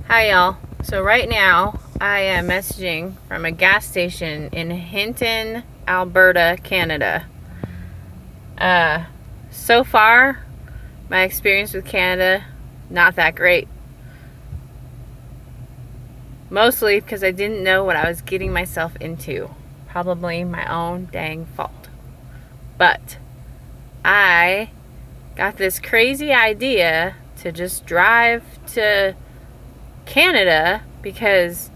Hi y'all. So right now I am messaging from a gas station in Hinton, Alberta, Canada. So far my experience with Canada, not that great. Mostly because I didn't know what I was getting myself into. Probably my own dang fault. But I got this crazy idea to just drive to Canada because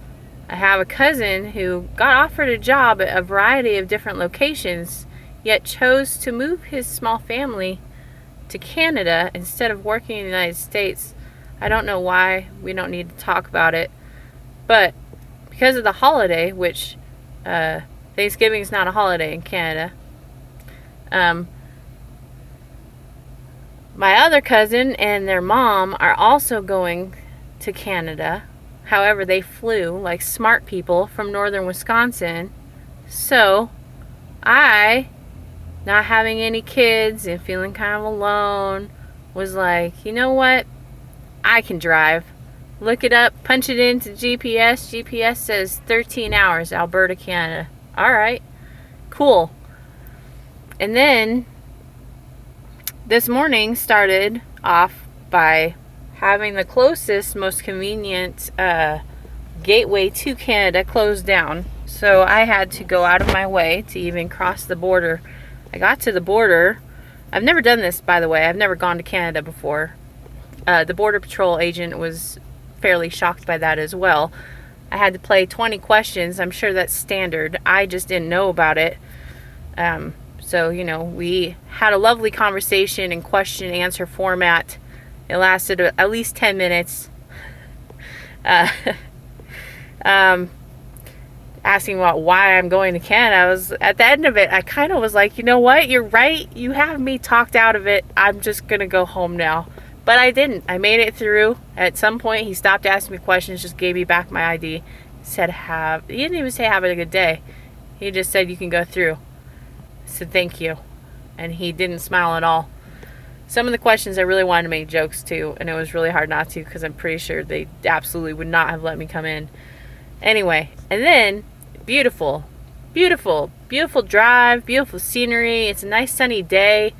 I have a cousin who got offered a job at a variety of different locations, yet chose to move his small family to Canada instead of working in the United States. I don't know why. We don't need to talk about it. But because of the holiday, which Thanksgiving is not a holiday in Canada, my other cousin and their mom are also going to Canada. However, they flew like smart people from northern Wisconsin. So, I, not having any kids and feeling kind of alone, was like, you know what? I can drive. Look it up, punch it into GPS. GPS says 13 hours, Alberta, Canada. Alright, cool. And then, this morning started off by having the closest, most convenient gateway to Canada closed down. So I had to go out of my way to even cross the border. I got to the border. I've never done this, by the way. I've never gone to Canada before. The Border Patrol agent was fairly shocked by that as well. I had to play 20 questions. I'm sure that's standard. I just didn't know about it. So, we had a lovely conversation in question and answer format. It lasted at least 10 minutes. Asking about why I'm going to Canada. I was at the end of it. I kind of was like, you know what? You're right. You have me talked out of it. I'm just gonna go home now. But I didn't. I made it through. At some point, he stopped asking me questions. Just gave me back my ID. Said He didn't even say have a good day. He just said you can go through. I said thank you, and he didn't smile at all. Some of the questions I really wanted to make jokes to, and it was really hard not to because I'm pretty sure they absolutely would not have let me come in. Anyway, and then, beautiful drive, beautiful scenery. It's a nice sunny day.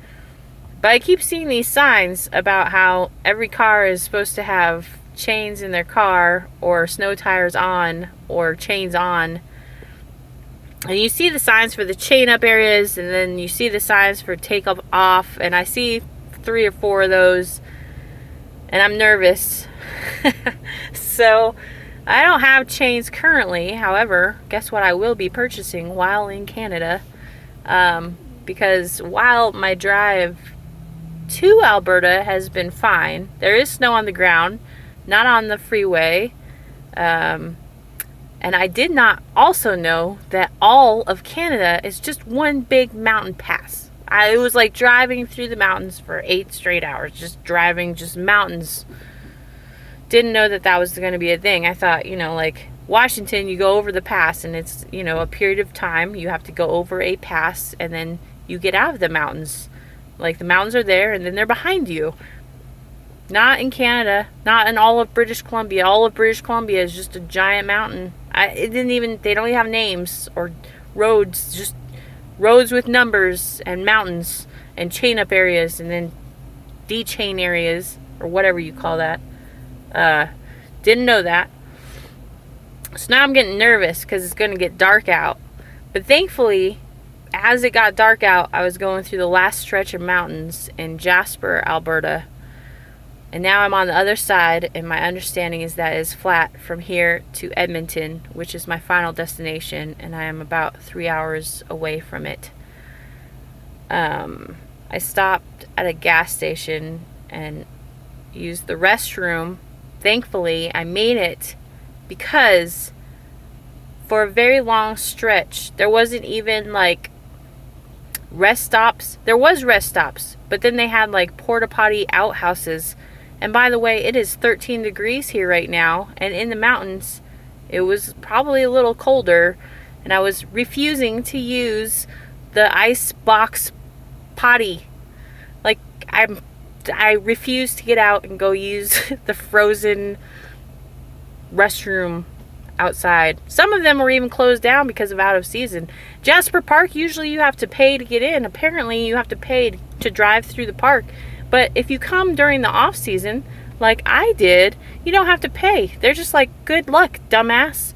But I keep seeing these signs about how every car is supposed to have chains in their car, or snow tires on, or chains on. And you see the signs for the chain up areas, and then you see the signs for take up off, and I see 3 or 4 of those, and I'm nervous. So I don't have chains currently. However, guess what I will be purchasing while in Canada, because while my drive to Alberta has been fine, there is snow on the ground, not on the freeway, and I did not also know that all of Canada is just one big mountain pass. It was like driving through the mountains for 8 straight hours, just driving, just mountains. Didn't know that was going to be a thing. I thought, like Washington, you go over the pass and it's, a period of time. You have to go over a pass and then you get out of the mountains. Like the mountains are there and then they're behind you. Not in Canada, not in all of British Columbia. All of British Columbia is just a giant mountain. They don't even have names or roads, just roads with numbers and mountains and chain up areas and then de-chain areas or whatever you call that. Didn't know that. So now I'm getting nervous because it's going to get dark out. But thankfully, as it got dark out, I was going through the last stretch of mountains in Jasper, Alberta. And now I'm on the other side, and my understanding is that it is flat from here to Edmonton, which is my final destination, and I am about 3 hours away from it. I stopped at a gas station and used the restroom. Thankfully, I made it because for a very long stretch, there wasn't even like rest stops. There was rest stops, but then they had like porta potty outhouses. And by the way, it is 13 degrees here right now, and in the mountains, it was probably a little colder, and I was refusing to use the ice box potty. Like, I refuse to get out and go use the frozen restroom outside. Some of them were even closed down because of out of season. Jasper Park, usually you have to pay to get in. Apparently you have to pay to drive through the park. But if you come during the off season, like I did, you don't have to pay. They're just like, good luck, dumbass.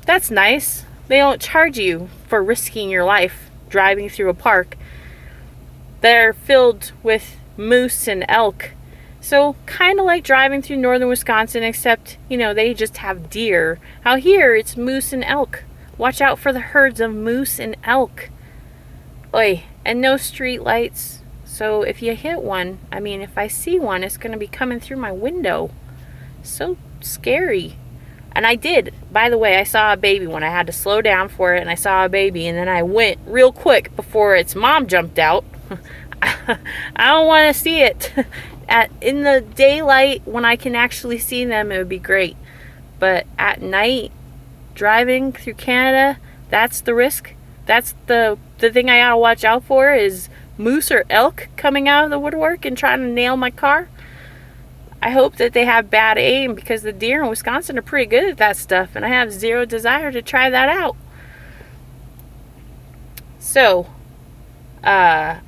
That's nice. They don't charge you for risking your life driving through a park. They're filled with moose and elk. So kind of like driving through northern Wisconsin, except, you know, they just have deer. Out here, it's moose and elk. Watch out for the herds of moose and elk. Oi, and no street lights. So if you hit one, I mean, if I see one, it's going to be coming through my window. So scary. And I did. By the way, I saw a baby one. I had to slow down for it, and I saw a baby, and then I went real quick before its mom jumped out. I don't want to see it. In the daylight, when I can actually see them, it would be great. But at night, driving through Canada, that's the risk. That's the thing I gotta watch out for, is moose or elk coming out of the woodwork and trying to nail my car. I hope that they have bad aim, because the deer in Wisconsin are pretty good at that stuff, and I have zero desire to try that out. So, I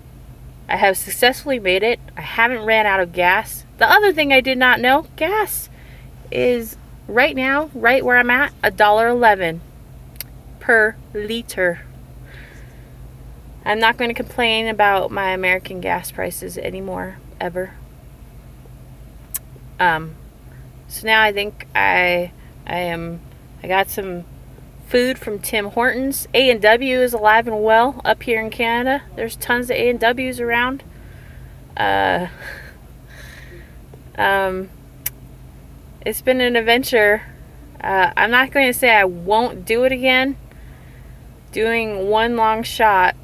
have successfully made it. I haven't ran out of gas. The other thing I did not know, gas is right now, right where I'm at, $1.11 per liter. I'm not going to complain about my American gas prices anymore, ever. So now I think I got some food from Tim Hortons. A&W is alive and well up here in Canada. There's tons of A&Ws around. It's been an adventure. I'm not going to say I won't do it again. Doing one long shot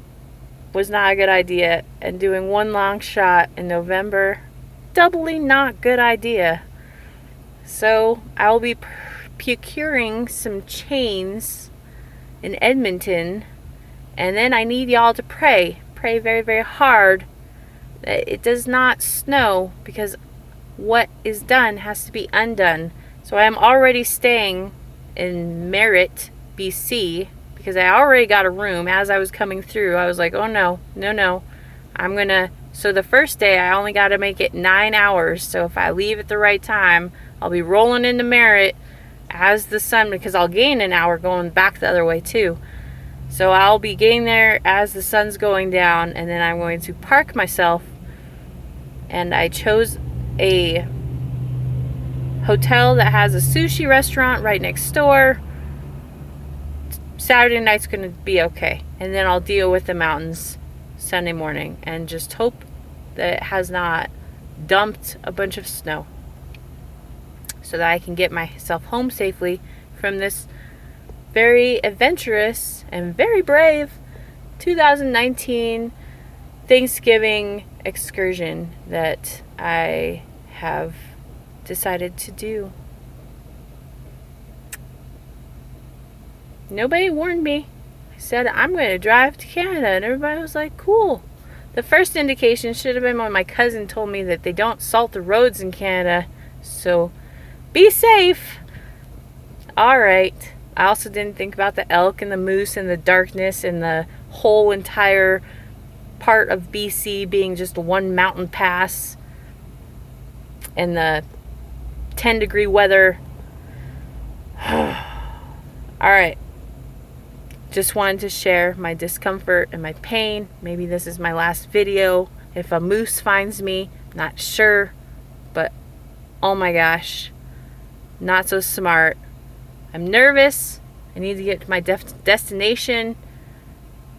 was not a good idea, and doing one long shot in November, doubly not good idea. So I will be procuring some chains in Edmonton, and then I need y'all to pray very, very hard that it does not snow, because what is done has to be undone. So I am already staying in Merritt, BC, because I already got a room. As I was coming through, I was like, oh no, so the first day I only got to make it 9 hours. So if I leave at the right time, I'll be rolling into Merritt as the sun, because I'll gain an hour going back the other way too. So I'll be getting there as the sun's going down, and then I'm going to park myself. And I chose a hotel that has a sushi restaurant right next door. Saturday night's going to be okay, and then I'll deal with the mountains Sunday morning and just hope that it has not dumped a bunch of snow, so that I can get myself home safely from this very adventurous and very brave 2019 Thanksgiving excursion that I have decided to do. Nobody warned me. I said, I'm going to drive to Canada, and everybody was like, cool. The first indication should have been when my cousin told me that they don't salt the roads in Canada, so be safe. Alright. I also didn't think about the elk and the moose and the darkness and the whole entire part of BC being just one mountain pass and the 10-degree weather. Alright. Just wanted to share my discomfort and my pain. Maybe this is my last video. If a moose finds me, not sure, but oh my gosh, not so smart. I'm nervous. I need to get to my destination.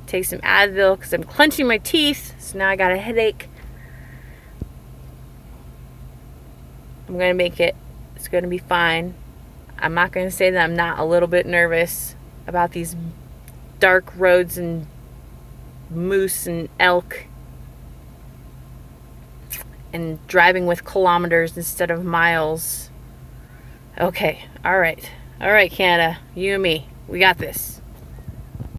Take some Advil because I'm clenching my teeth, so now I got a headache. I'm going to make it. It's going to be fine. I'm not going to say that I'm not a little bit nervous about these dark roads and moose and elk and driving with kilometers instead of miles. Okay, all right, Canada, you and me, we got this.